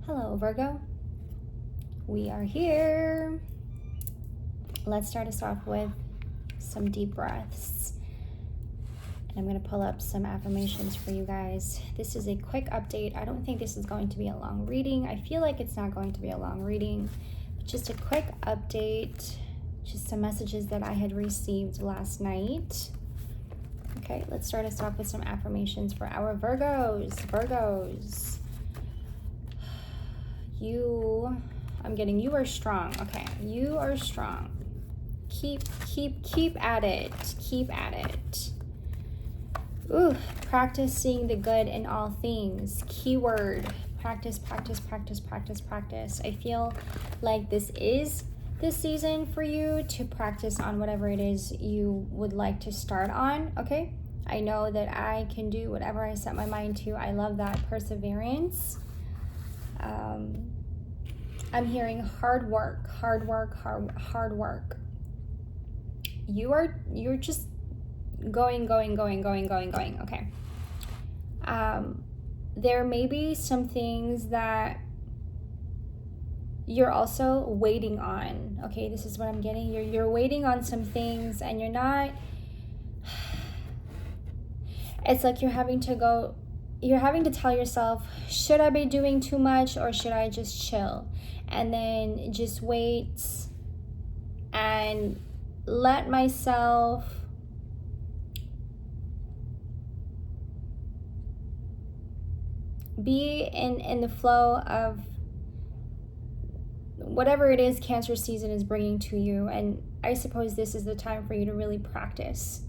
Hello, Virgo. We are here. Let's start us off with some deep breaths. And I'm going to pull up some affirmations for you guys. This is a quick update. I don't think this is going to be a long reading. I feel like it's not going to be a long reading. But just a quick update. Just some messages that I had received last night. Okay, let's start us off with some affirmations for our Virgos. Virgos. You are strong. Okay, you are strong. Keep at it. Keep at it. Ooh, practice seeing the good in all things. Keyword, practice. I feel like this is the season for you to practice on whatever it is you would like to start on, okay? I know that I can do whatever I set my mind to. I love that perseverance. I'm hearing hard work. You're just going, okay. There may be some things that you're also waiting on, okay? This is what I'm getting. You're waiting on some things and you're not, it's like you're having to tell yourself, should I be doing too much or should I just chill? And then just wait and let myself be in the flow of whatever it is Cancer season is bringing to you. And I suppose this is the time for you to really practice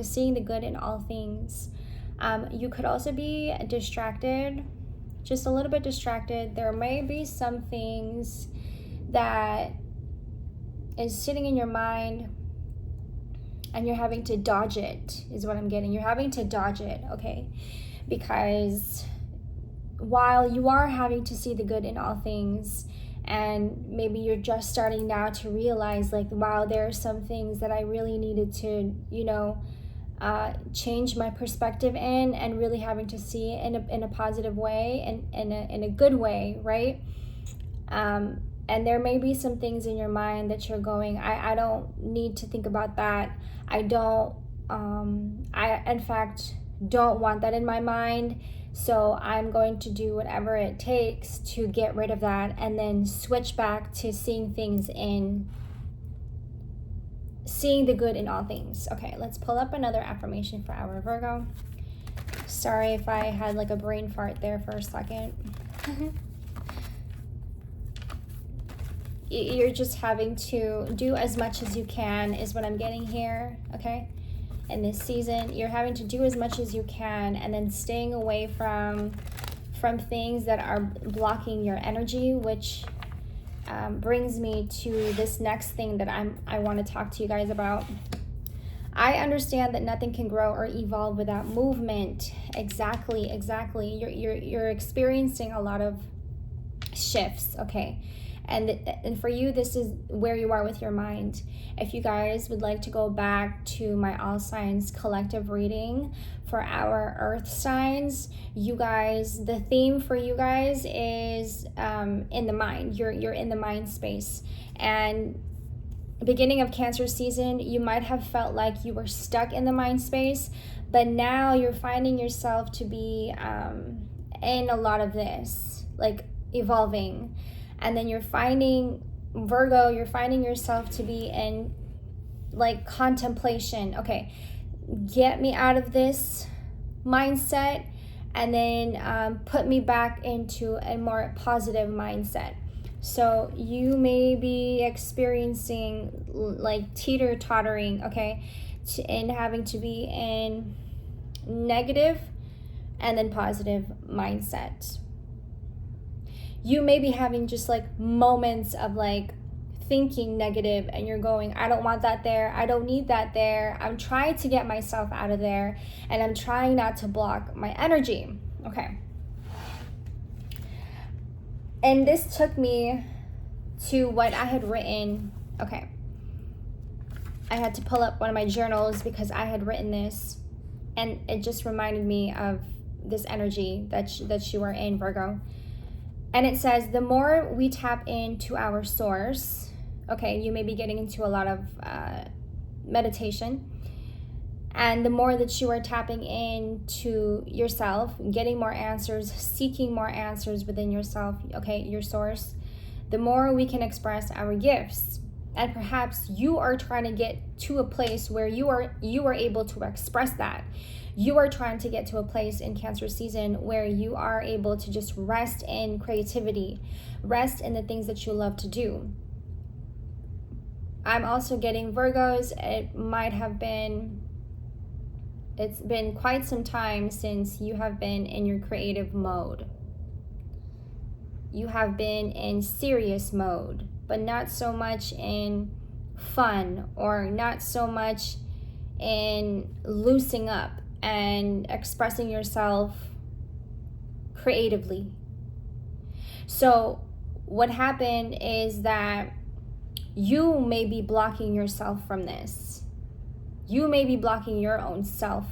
seeing the good in all things. You could also be distracted, just a little bit distracted. There may be some things that is sitting in your mind and you're having to dodge it, is what I'm getting. You're having to dodge it, okay? Because while you are having to see the good in all things, and maybe you're just starting now to realize, like, wow, there are some things that I really needed to, change my perspective in, and really having to see it in a positive way and in a good way, right? And there may be some things in your mind that you're going, I don't need to think about that. I in fact don't want that in my mind. So I'm going to do whatever it takes to get rid of that and then switch back to seeing the good in all things. Okay, let's pull up another affirmation for our Virgo. Sorry if I had like a brain fart there for a second. You're just having to do as much as you can is what I'm getting here, okay? In this season, you're having to do as much as you can and then staying away from things that are blocking your energy, which brings me to this next thing that I want to talk to you guys about. I understand that nothing can grow or evolve without movement. Exactly. You're experiencing a lot of shifts, okay? And for you, this is where you are with your mind. If you guys would like to go back to my all signs collective reading for our earth signs, you guys, the theme for you guys is in the mind. You're in the mind space. And beginning of Cancer season, you might have felt like you were stuck in the mind space, but now you're finding yourself to be in a lot of this, like evolving. And then you're finding, Virgo, you're finding yourself to be in like contemplation. Okay, get me out of this mindset and then put me back into a more positive mindset. So you may be experiencing like teeter-tottering, okay, and having to be in negative and then positive mindset. You may be having just like moments of like thinking negative and you're going, I don't want that there. I don't need that there. I'm trying to get myself out of there and I'm trying not to block my energy. Okay. And this took me to what I had written. Okay. I had to pull up one of my journals because I had written this and it just reminded me of this energy that you are in, Virgo. And it says, the more we tap into our source, okay, you may be getting into a lot of meditation, and the more that you are tapping into yourself, getting more answers, seeking more answers within yourself, okay, your source, the more we can express our gifts. And perhaps you are trying to get to a place where you are able to express that. You are trying to get to a place in Cancer season where you are able to just rest in creativity, rest in the things that you love to do. I'm also getting Virgos. It's been quite some time since you have been in your creative mode. You have been in serious mode, but not so much in fun, or not so much in loosening up and expressing yourself creatively. So what happened is that you may be blocking yourself from this. You may be blocking your own self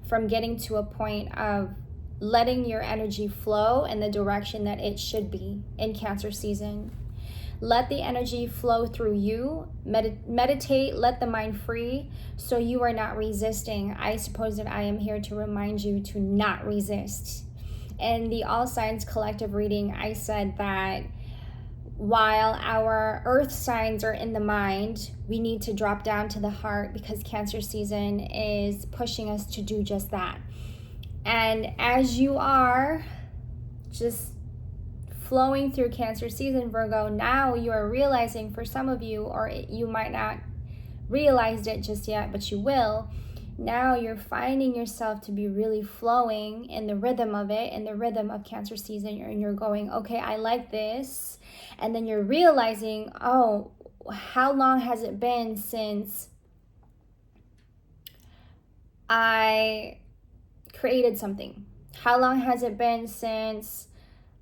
from getting to a point of letting your energy flow in the direction that it should be in Cancer season. Let the energy flow through you. Meditate, let the mind free, so you are not resisting. I suppose that I am here to remind you to not resist. In the All Signs Collective reading, I said that while our earth signs are in the mind, we need to drop down to the heart, because Cancer season is pushing us to do just that. And as you are just flowing through Cancer season, Virgo, now you are realizing, for some of you, or you might not realized it just yet, but you will. Now you're finding yourself to be really flowing in the rhythm of it, in the rhythm of Cancer season, and you're going, okay, I like this. And then you're realizing, oh, how long has it been since I created something? How long has it been since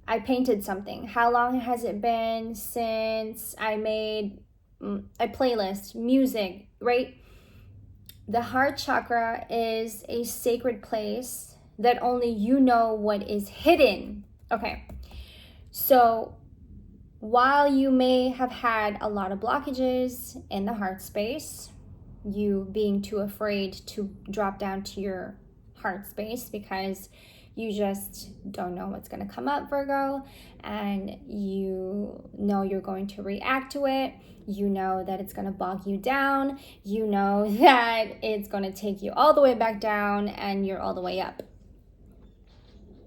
I painted something? How long has it been since I made a playlist, music, right? The heart chakra is a sacred place that only you know what is hidden. Okay, so while you may have had a lot of blockages in the heart space, you being too afraid to drop down to your heart space because you just don't know what's going to come up, Virgo, and you know you're going to react to it. You know that it's going to bog you down. You know that it's going to take you all the way back down, and you're all the way up.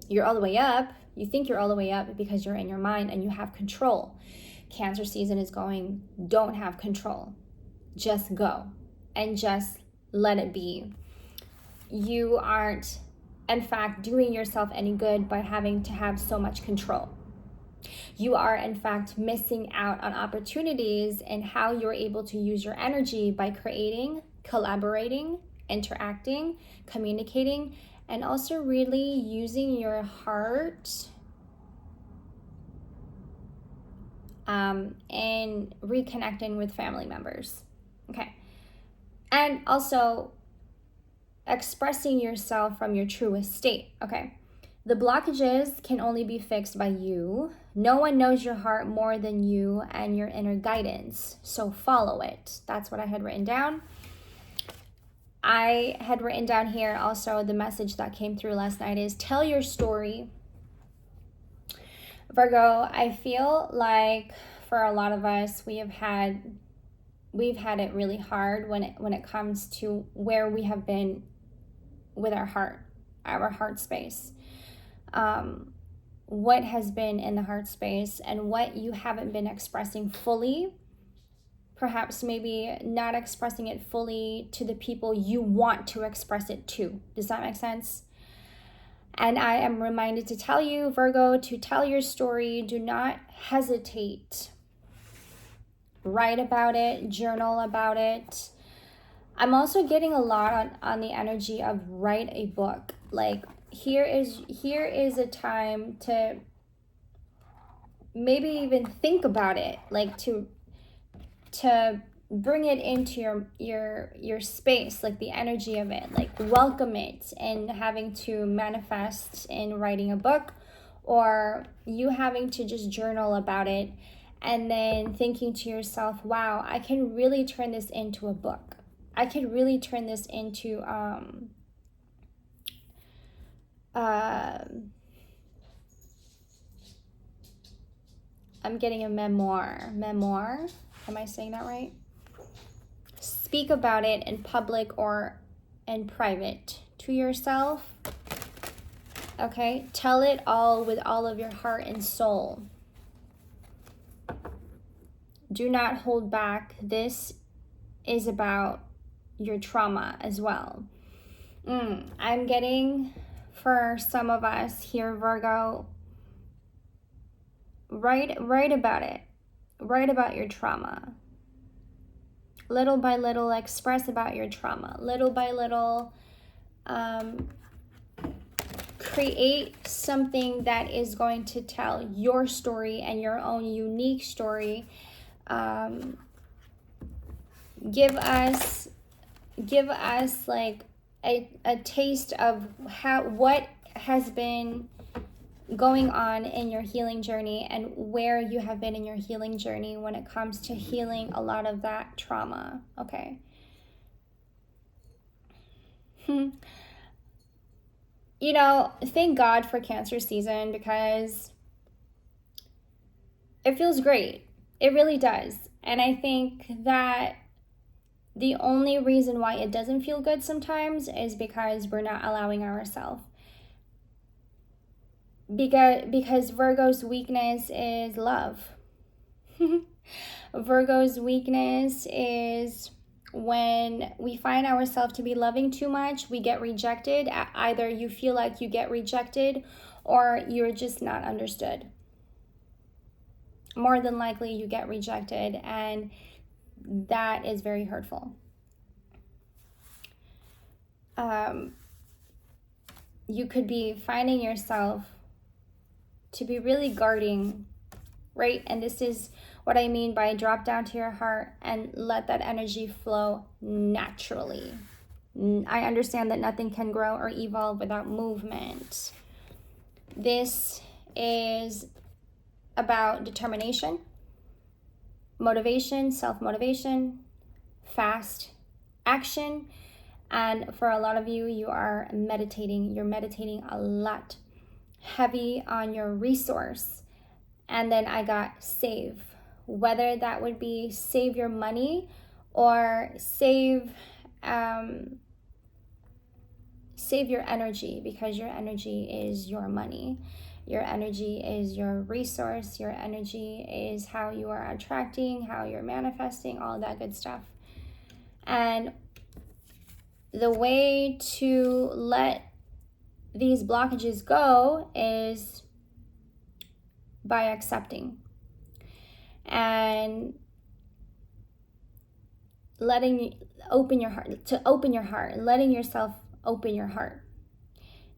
You're all the way up. You think you're all the way up because you're in your mind and you have control. Cancer season is going, don't have control. Just go and just let it be. You aren't, in fact, doing yourself any good by having to have so much control. You are, in fact, missing out on opportunities in how you're able to use your energy by creating, collaborating, interacting, communicating, and also really using your heart and reconnecting with family members. Okay. And also expressing yourself from your truest state. Okay. The blockages can only be fixed by you. No one knows your heart more than you and your inner guidance. So follow it. That's what I had written down. I had written down here also the message that came through last night is tell your story. Virgo, I feel like for a lot of us, we've had it really hard when it comes to where we have been with our heart space. What has been in the heart space and what you haven't been expressing fully. Perhaps maybe not expressing it fully to the people you want to express it to. Does that make sense? And I am reminded to tell you, Virgo, to tell your story. Do not hesitate. Write about it, journal about it. I'm also getting a lot on the energy of write a book. Like here is a time to maybe even think about it, like to bring it into your space, like the energy of it, like welcome it, and having to manifest in writing a book, or you having to just journal about it, and then thinking to yourself, wow, I can really turn this into a book. I can really turn this into I'm getting a memoir. Am I saying that right? Speak about it in public or in private to yourself. Okay? Tell it all with all of your heart and soul. Do not hold back. This is about your trauma as well. I'm getting, for some of us here, Virgo, write about it. Write about your trauma. Little by little, express about your trauma. Little by little, create something that is going to tell your story and your own unique story. Give us like a taste of what has been going on in your healing journey and where you have been in your healing journey when it comes to healing a lot of that trauma. Okay. You know, thank God for Cancer season, because it feels great. It really does. And I think that the only reason why it doesn't feel good sometimes is because we're not allowing ourselves. Because Virgo's weakness is love. Virgo's weakness is when we find ourselves to be loving too much, we get rejected. Either you feel like you get rejected or you're just not understood. More than likely you get rejected, and that is very hurtful. You could be finding yourself to be really guarding, right? And this is what I mean by drop down to your heart and let that energy flow naturally. I understand that nothing can grow or evolve without movement. This is about determination, motivation, self-motivation, fast action. And for a lot of you, you are meditating. You're meditating a lot. Heavy on your resource. And then I got save. Whether that would be save your money or save your energy, because your energy is your money. Your energy is your resource. Your energy is how you are attracting, how you're manifesting, all that good stuff. And the way to let these blockages go is by accepting and open your heart, letting yourself open your heart.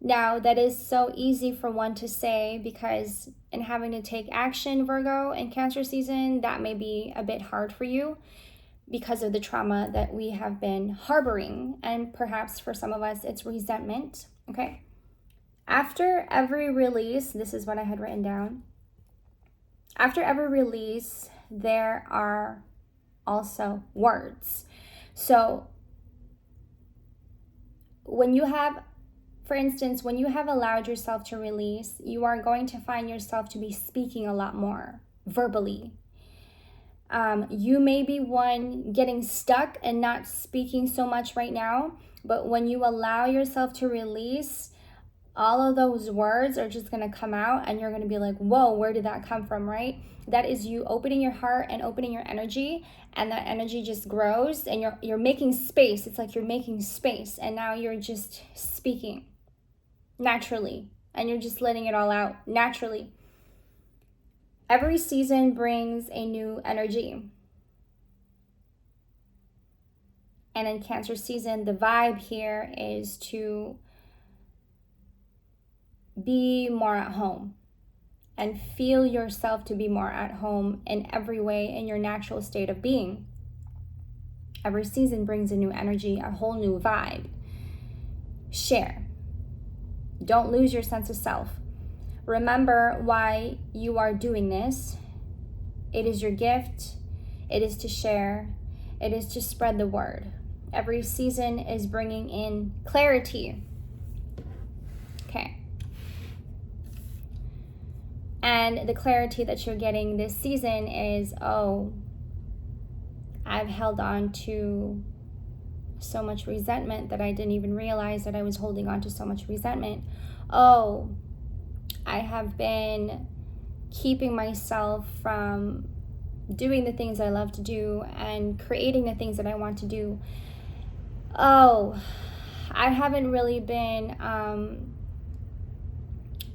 Now, that is so easy for one to say, because in having to take action, Virgo, in Cancer season, that may be a bit hard for you because of the trauma that we have been harboring. And perhaps for some of us, it's resentment, okay? After every release, this is what I had written down. After every release, there are also words. So when you have, for instance, when you have allowed yourself to release, you are going to find yourself to be speaking a lot more verbally. You may be one getting stuck and not speaking so much right now, but when you allow yourself to release, all of those words are just going to come out, and you're going to be like, whoa, where did that come from, right? That is you opening your heart and opening your energy, and that energy just grows, and you're making space. It's like you're making space, and now you're just speaking naturally, and you're just letting it all out naturally. Every season brings a new energy. And in Cancer season, the vibe here is to be more at home and feel yourself to be more at home in every way in your natural state of being. Every season brings a new energy, a whole new vibe. Share. Don't lose your sense of self. Remember why you are doing this. It is your gift. It is to share. It is to spread the word. Every season is bringing in clarity. Okay. And the clarity that you're getting this season is, oh, I've held on to so much resentment that I didn't even realize that I was holding on to so much resentment. Oh, I have been keeping myself from doing the things I love to do and creating the things that I want to do. Oh, I haven't really been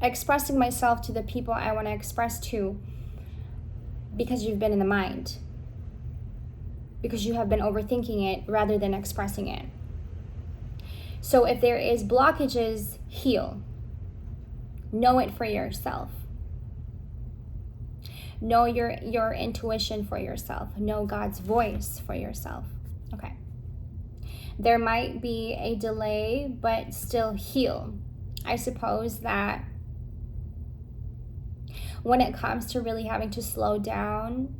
expressing myself to the people I want to express to because you've been in the mind. Because you have been overthinking it rather than expressing it. So if there is blockages, heal. Know it for yourself. Know your intuition for yourself. Know God's voice for yourself. Okay. There might be a delay, but still heal. I suppose that when it comes to really having to slow down,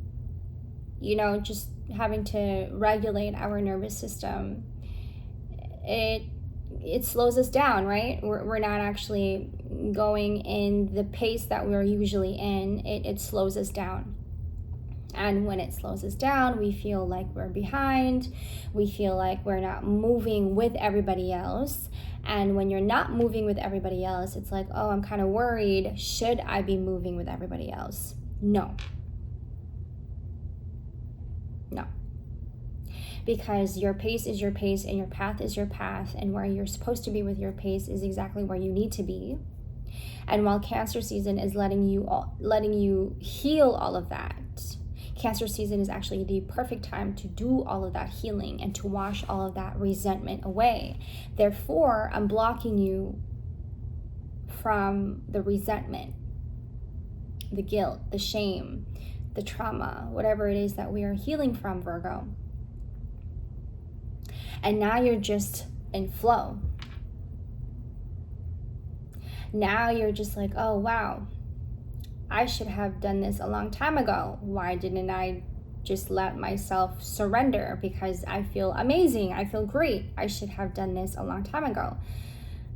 just having to regulate our nervous system, it slows us down, right? We're not actually going in the pace that we're usually in. It slows us down. And when it slows us down, we feel like we're behind. We feel like we're not moving with everybody else. And when you're not moving with everybody else, it's like, oh, I'm kind of worried. Should I be moving with everybody else? No. Because your pace is your pace and your path is your path, and where you're supposed to be with your pace is exactly where you need to be. And while Cancer season is letting you heal all of that, Cancer season is actually the perfect time to do all of that healing and to wash all of that resentment away. Therefore, I'm blocking you from the resentment, the guilt, the shame, the trauma, whatever it is that we are healing from, Virgo. And now you're just in flow. Now you're just like, oh, wow, I should have done this a long time ago. Why didn't I just let myself surrender? Because I feel amazing. I feel great. I should have done this a long time ago.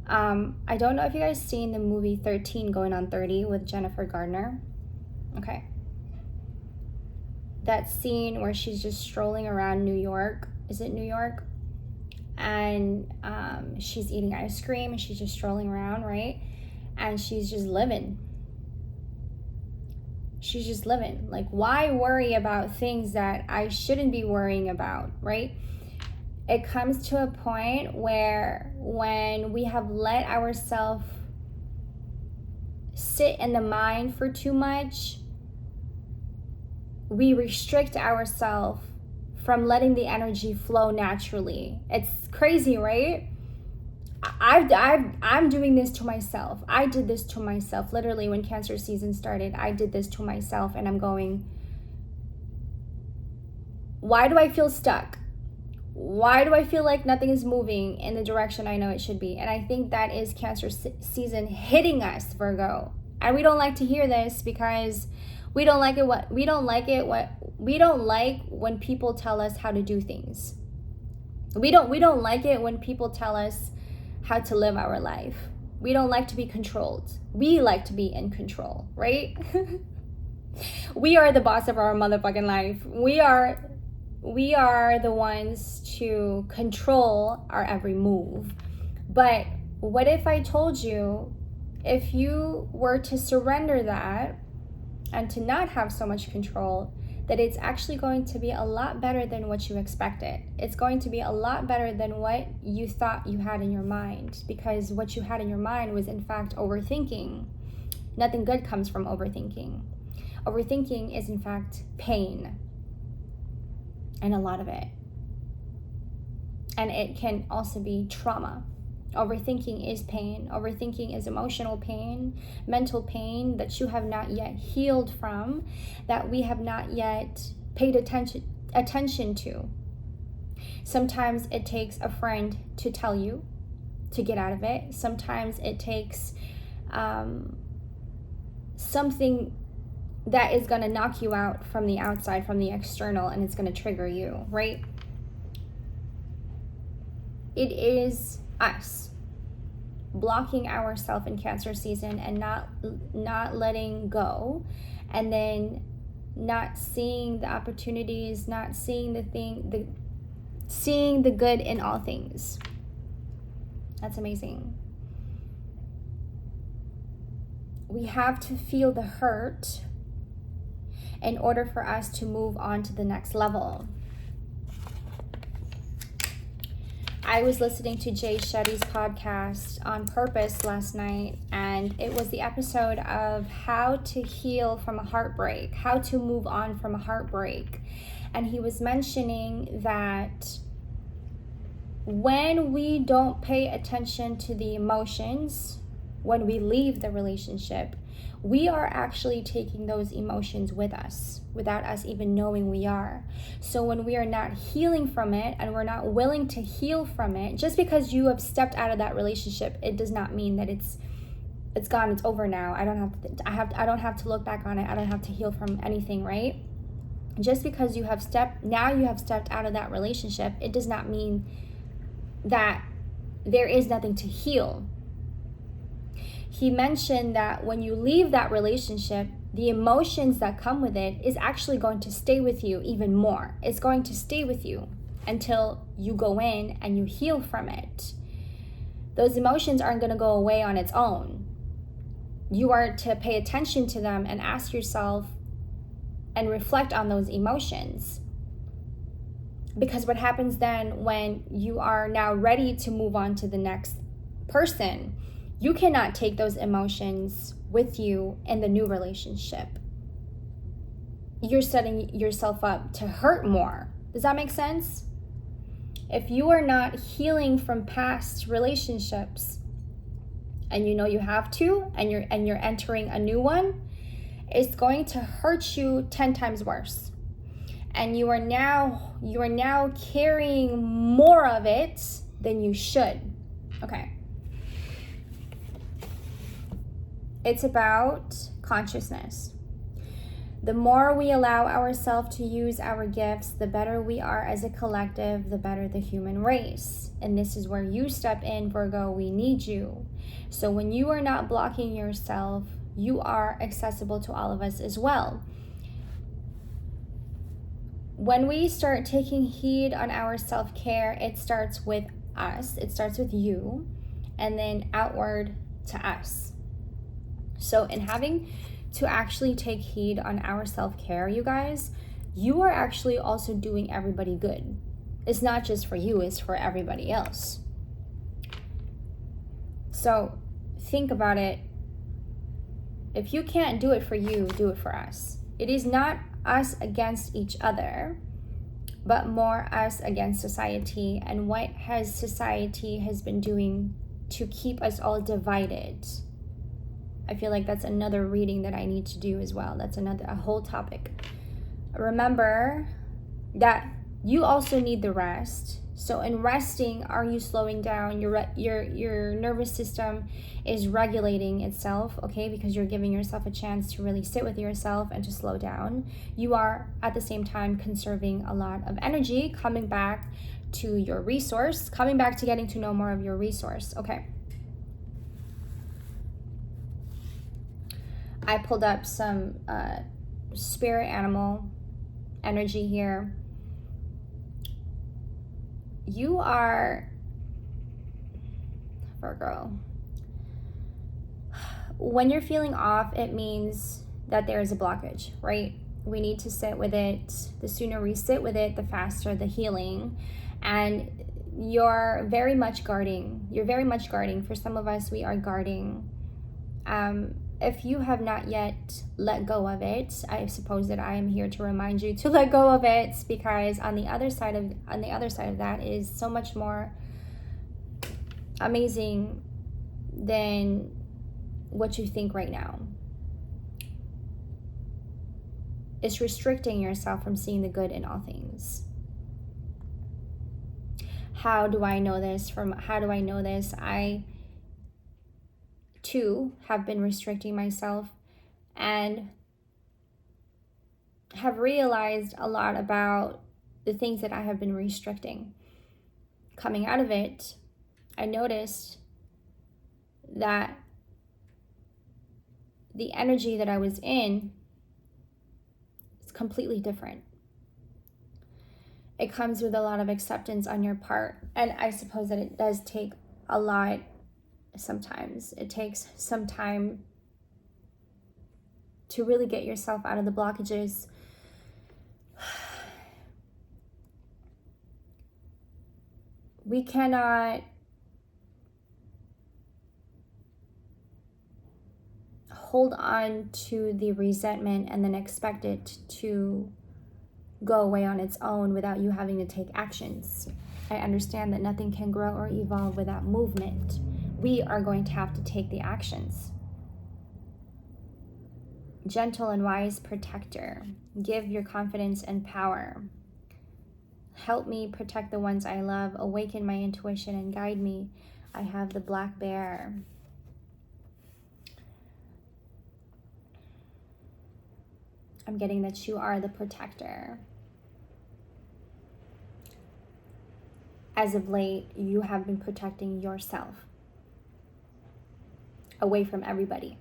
I don't know if you guys seen the movie 13 Going on 30 with Jennifer Gardner. Okay. That scene where she's just strolling around New York. Is it New York? And she's eating ice cream and she's just strolling around, right? And she's just living. She's just living. Like, why worry about things that I shouldn't be worrying about, right? It comes to a point where when we have let ourselves sit in the mind for too much, we restrict ourselves from letting the energy flow naturally. It's crazy, right? I'm doing this to myself. I did this to myself. Literally, when Cancer season started, I did this to myself, and I'm going, why do I feel stuck? Why do I feel like nothing is moving in the direction I know it should be? And I think that is Cancer season hitting us, Virgo. And we don't like to hear this because we don't like when people tell us how to do things. We don't like it when people tell us how to live our life. We don't like to be controlled. We like to be in control, right? We are the boss of our motherfucking life. We are the ones to control our every move. But what if I told you, if you were to surrender that and to not have so much control, that it's actually going to be a lot better than what you expected. It's going to be a lot better than what you thought you had in your mind, because what you had in your mind was in fact overthinking. Nothing good comes from overthinking. Overthinking is in fact pain, and a lot of it. And it can also be trauma. Overthinking is pain. Overthinking is emotional pain, mental pain that you have not yet healed from, that we have not yet paid attention to. Sometimes it takes a friend to tell you to get out of it. Sometimes it takes something that is going to knock you out from the outside, from the external, and it's going to trigger you, right? It is us blocking ourselves in Cancer season and not letting go, and then not seeing the opportunities, not seeing seeing the good in all things. That's amazing. We have to feel the hurt in order for us to move on to the next level. I was listening to Jay Shetty's podcast on purpose last night, and it was the episode of how to heal from a heartbreak, how to move on from a heartbreak. And he was mentioning that when we don't pay attention to the emotions, when we leave the relationship, we are actually taking those emotions with us without us even knowing we are. So when we are not healing from it and we're not willing to heal from it, just because you have stepped out of that relationship, it does not mean that it's gone, it's over now. I don't have to look back on it. I don't have to heal from anything, right? Just because you have stepped out of that relationship, it does not mean that there is nothing to heal. He mentioned that when you leave that relationship, the emotions that come with it is actually going to stay with you even more. It's going to stay with you until you go in and you heal from it. Those emotions aren't going to go away on its own. You are to pay attention to them and ask yourself and reflect on those emotions. Because what happens then when you are now ready to move on to the next person, you cannot take those emotions with you in the new relationship. You're setting yourself up to hurt more. Does that make sense? If you are not healing from past relationships, and you know you have to, and you're entering a new one, it's going to hurt you 10 times worse. And you are now carrying more of it than you should. Okay. It's about consciousness. The more we allow ourselves to use our gifts, the better we are as a collective, the better the human race. And this is where you step in, Virgo. We need you. So when you are not blocking yourself, you are accessible to all of us as well. When we start taking heed on our self-care, it starts with us. It starts with you, and then outward to us. So in having to actually take heed on our self-care, you guys, you are actually also doing everybody good. It's not just for you, it's for everybody else. So think about it. If you can't do it for you, do it for us. It is not us against each other, but more us against society and what society has been doing to keep us all divided. I feel like that's another reading that I need to do as well. That's a whole topic. Remember that you also need the rest. So in resting, are you slowing down? Your nervous system is regulating itself, okay? Because you're giving yourself a chance to really sit with yourself and to slow down. You are at the same time conserving a lot of energy, coming back to your resource, coming back to getting to know more of your resource, okay? I pulled up some spirit animal energy here. You are Virgo. When you're feeling off, it means that there is a blockage, right? We need to sit with it. The sooner we sit with it, the faster the healing. And you're very much guarding. You're very much guarding. For some of us, we are guarding. If you have not yet let go of it, I suppose that I am here to remind you to let go of it, because on the other side of that is so much more amazing than what you think right now. It's restricting yourself from seeing the good in all things. How do I know this? How do I know this? I too have been restricting myself and have realized a lot about the things that I have been restricting. Coming out of it, I noticed that the energy that I was in is completely different. It comes with a lot of acceptance on your part. And I suppose that it does take a lot sometimes. It takes some time to really get yourself out of the blockages. We cannot hold on to the resentment and then expect it to go away on its own without you having to take actions. I understand that nothing can grow or evolve without movement. We are going to have to take the actions. Gentle and wise protector, give your confidence and power. Help me protect the ones I love, awaken my intuition and guide me. I have the black bear. I'm getting that you are the protector. As of late, you have been protecting yourself away from everybody.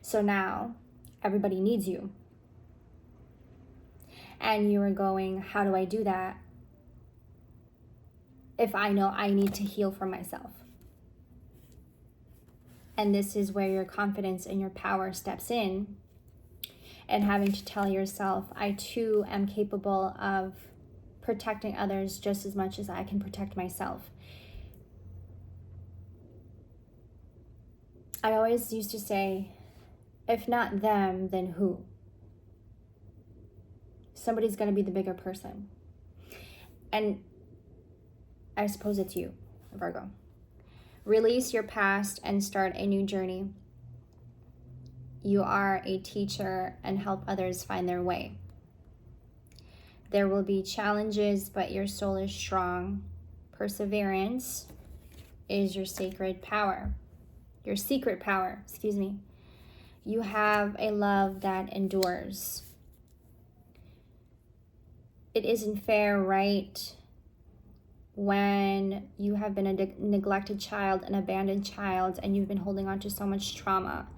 So now everybody needs you. And you are going, how do I do that if I know I need to heal for myself? And this is where your confidence and your power steps in, and having to tell yourself, I too am capable of protecting others just as much as I can protect myself. I always used to say, if not them, then who? Somebody's going to be the bigger person. And I suppose it's you, Virgo. Release your past and start a new journey. You are a teacher and help others find their way. There will be challenges, but your soul is strong. Perseverance is your sacred power. Your secret power, excuse me. You have a love that endures. It isn't fair, right? When you have been a neglected child, an abandoned child, and you've been holding on to so much trauma,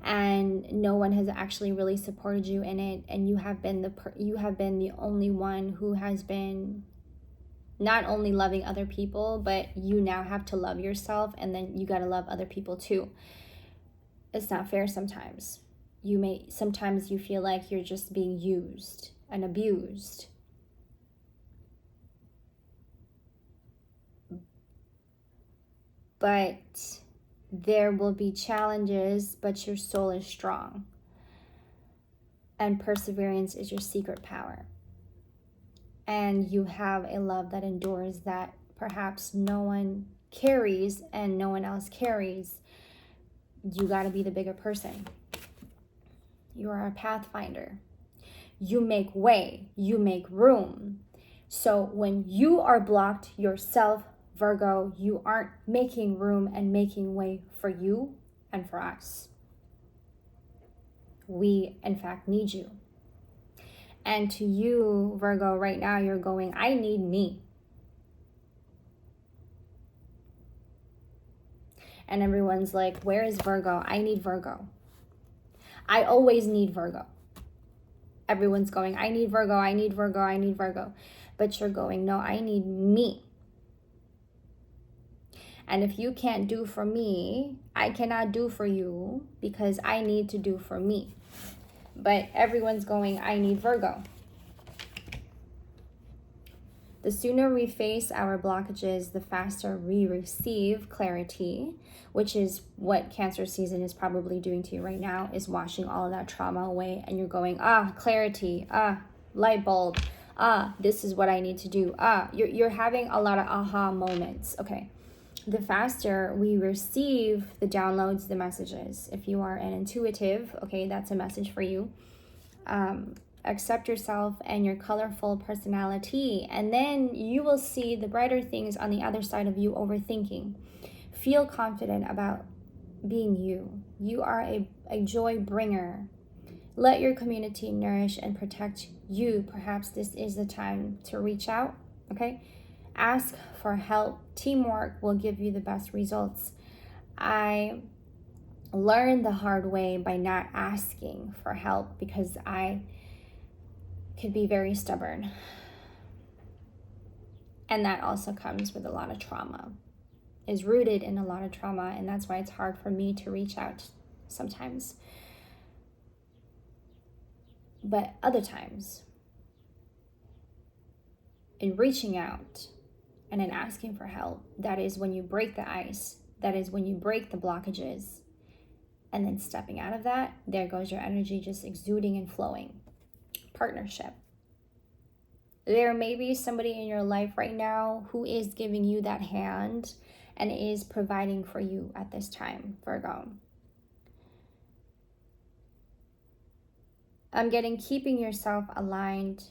and no one has actually really supported you in it, and you have been the only one who has been not only loving other people, but you now have to love yourself, and then you got to love other people too. It's not fair sometimes. Sometimes you feel like you're just being used and abused. But there will be challenges, but your soul is strong. And perseverance is your secret power. And you have a love that endures, that perhaps no one carries and no one else carries. You got to be the bigger person. You are a pathfinder. You make way. You make room. So when you are blocked yourself, Virgo, you aren't making room and making way for you and for us. We, in fact, need you. And to you, Virgo, right now, you're going, I need me. And everyone's like, where is Virgo? I need Virgo. I always need Virgo. Everyone's going, I need Virgo, I need Virgo, I need Virgo. But you're going, no, I need me. And if you can't do for me, I cannot do for you, because I need to do for me. But everyone's going, I need Virgo. The sooner we face our blockages, the faster we receive clarity, which is what Cancer season is probably doing to you right now, is washing all of that trauma away. And you're going, clarity, light bulb, this is what I need to do. You're having a lot of aha moments. Okay. The faster we receive the downloads, the messages. If you are an intuitive, okay, that's a message for you. accept yourself and your colorful personality, and then you will see the brighter things on the other side of you overthinking. Feel confident about being you. You are a joy bringer. Let your community nourish and protect you. Perhaps this is the time to reach out, okay? Ask for help. Teamwork will give you the best results. I learned the hard way by not asking for help because I could be very stubborn. And that also comes with a lot of trauma, is rooted in a lot of trauma, and that's why it's hard for me to reach out sometimes. But other times, in reaching out and in asking for help, that is when you break the ice. That is when you break the blockages. And then stepping out of that, there goes your energy just exuding and flowing. Partnership. There may be somebody in your life right now who is giving you that hand and is providing for you at this time, Virgo. I'm getting keeping yourself aligned,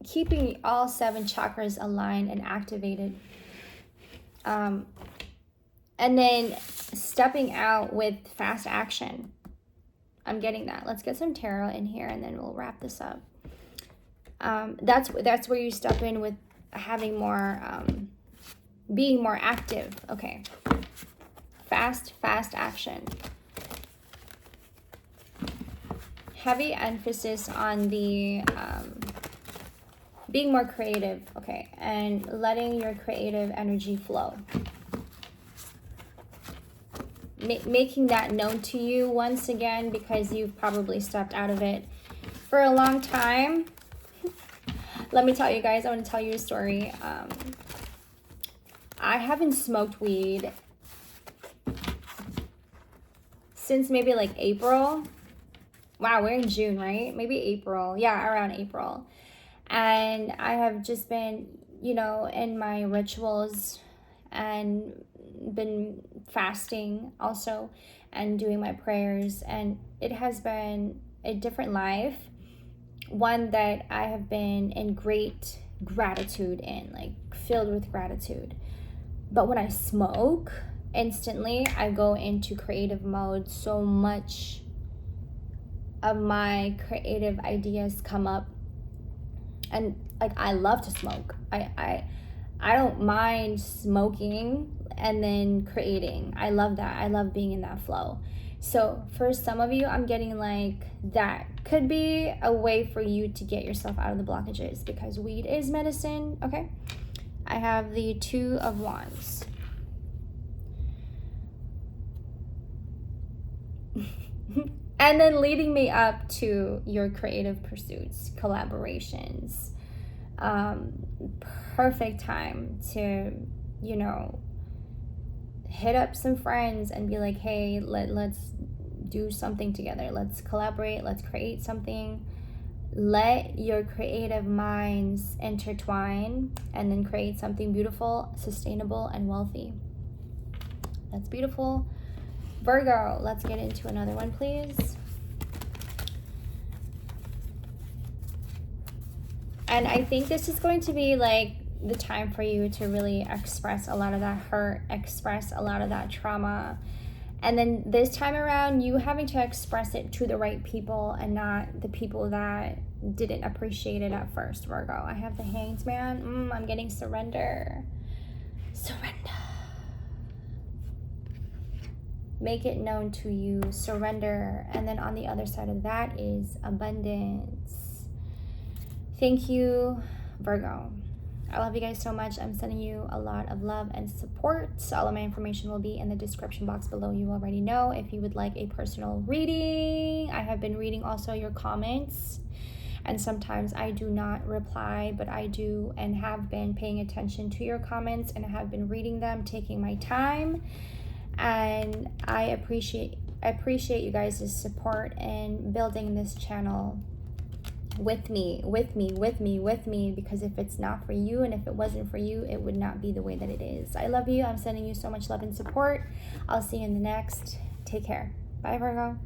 keeping all 7 chakras aligned and activated. And then stepping out with fast action. I'm getting that. Let's get some tarot in here and then we'll wrap this up. That's where you step in with having more, being more active. Okay. Fast action. Heavy emphasis on the being more creative, okay, and letting your creative energy flow. Making that known to you once again, because you've probably stepped out of it for a long time. Let me tell you guys, I want to tell you a story. I haven't smoked weed since maybe like April. Wow, we're in June, right? Maybe April. Yeah, around April. And I have just been, you know, in my rituals and been fasting also and doing my prayers. And it has been a different life. One that I have been in great gratitude in, like filled with gratitude. But when I smoke, instantly I go into creative mode. So much of my creative ideas come up, and like I love to smoke. I don't mind smoking and then creating. I love that. I love being in that flow. So for some of you, I'm getting like that could be a way for you to get yourself out of the blockages, because weed is medicine. Okay, I have the 2 of Wands. And then leading me up to your creative pursuits, collaborations. Perfect time to, you know, hit up some friends and be like, hey, let's do something together. Let's collaborate. Let's create something. Let your creative minds intertwine and then create something beautiful, sustainable, and wealthy. That's beautiful. Virgo, let's get into another one, please. And I think this is going to be like the time for you to really express a lot of that hurt, express a lot of that trauma. And then this time around, you having to express it to the right people and not the people that didn't appreciate it at first, Virgo. I have the Hanged Man. I'm getting surrender. Surrender. Make it known to you. Surrender. And then on the other side of that is abundance. Thank you, Virgo. I love you guys so much. I'm sending you a lot of love and support. All of my information will be in the description box below. You already know. If you would like a personal reading, I have been reading also your comments. And sometimes I do not reply, but I do and have been paying attention to your comments, and I have been reading them, taking my time. And I appreciate you guys' support in building this channel with me, because if it's not for you and if it wasn't for you, it would not be the way that it is. I love you. I'm sending you so much love and support. I'll see you in the next. Take care. Bye, Virgo.